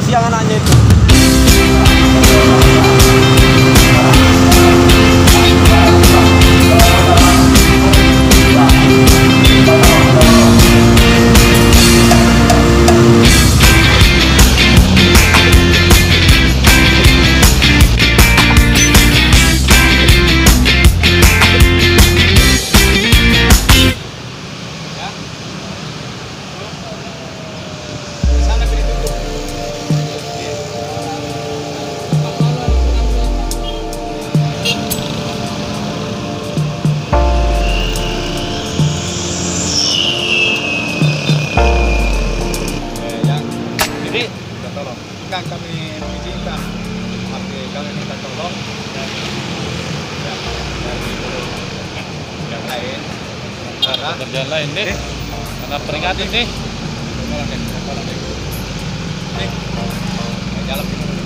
kasihan anaknya itu. Kami mengizinkan, tapi kami minta tolong dari yang lain, kerjaan lain deh, karena peringatin deh. Tolong deh. Jalan dulu.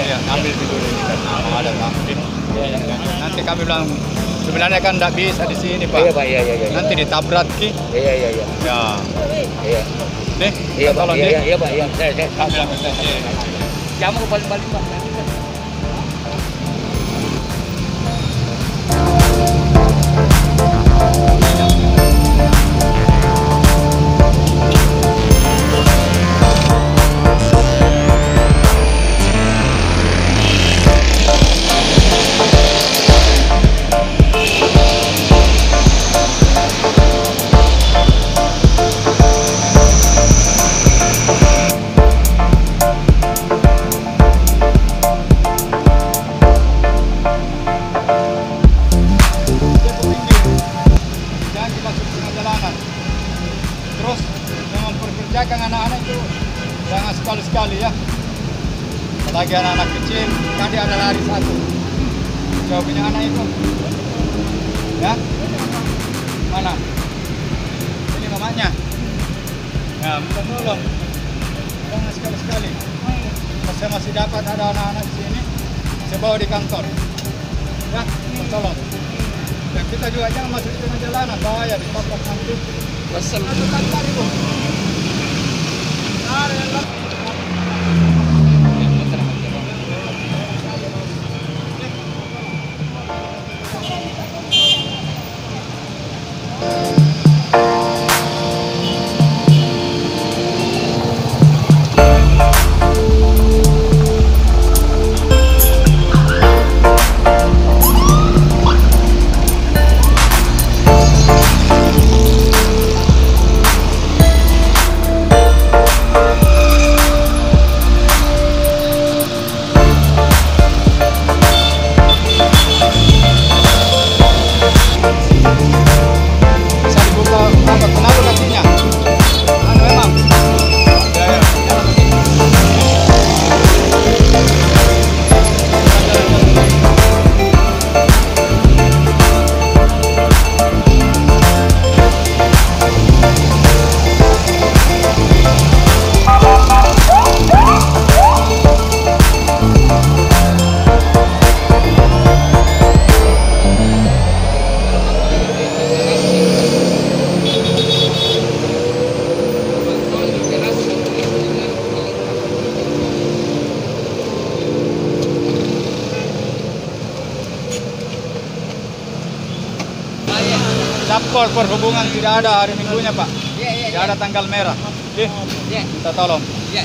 Ya, ambil dulu ada Pak. Nanti kami bilang sebenarnya kan tidak bisa di sini Pak. Iya Pak, iya. Nanti ditabrak ki. Iya. Ya. Iya. Nih, Iya Pak, tolong iya Pak, iya. Saya bilang ke saya. jamu ke paling-paling Pak. Terus memperkerjakan anak-anak itu jangan sekali-sekali ya. Apalagi anak-anak kecil, tadi ada lari satu. Coba punya anak itu. Ya? Mana? Ini mamanya. Ya, minta tolong. Jangan sekali-sekali. Saya masih dapat ada anak-anak di sini, saya bawa di kantor. Ya, tolong. Dan kita juga jangan masuk di tengah jalanan, bahaya ditabrak nanti. Kesel. Satpol Perhubungan tidak ada hari Minggunya Pak. Tidak ada tanggal merah. Minta tolong. Iya.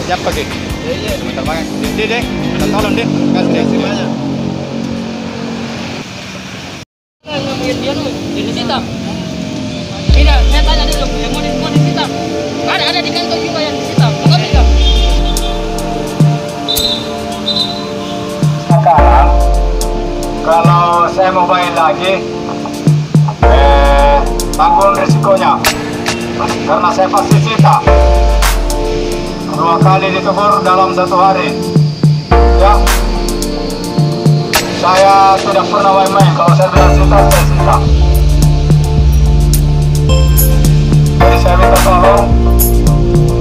siap pagi. Iya. Sebentar banget. Dek, kita tolong dek. Kasih banyak. Dia nu disita. Tidak, saya tanya dulu, yang mau disita. Ada di kantor juga yang disita. Bukan tidak? Sekarang kalau saya mau bayar lagi, tanggung risikonya. Karena saya pasti sita 2 kali ditegur dalam 1 hari. Ya, saya tidak pernah main-main. Kalau saya bilang sita, saya sita. Jadi saya minta tolong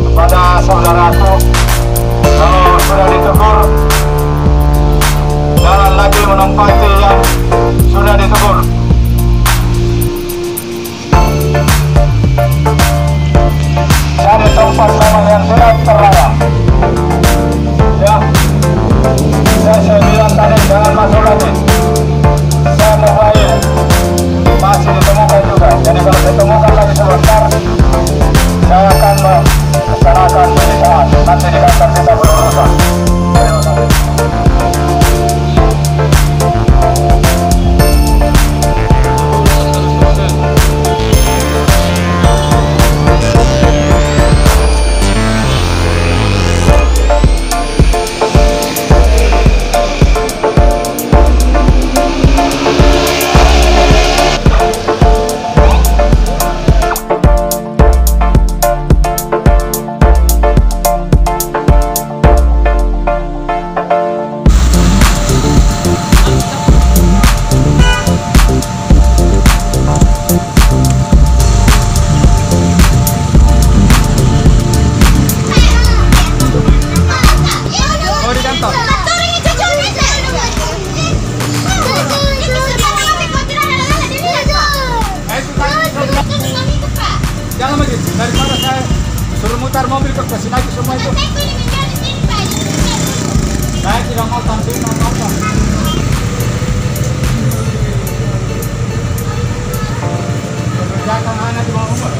kepada saudaraku, kalau sudah ditegur, jangan lagi menempati yang sudah ditegur. Cari tempat sama yang tidak terlarang. Ya, saya bilang tadi jangan masuk lagi. Saya mau bayar, masih ditemukan juga. Jadi kalau saya temukan lagi sebentar, saya akan melaksanakan pemeriksaan. Nanti di kantor kita berurusan. Terima kasih. Jangan begitu, daripada saya suruh mutar mobil ke sini lagi semua itu. Saya tidak mau tampil apa-apa. Kerjakan anak di bawah umur.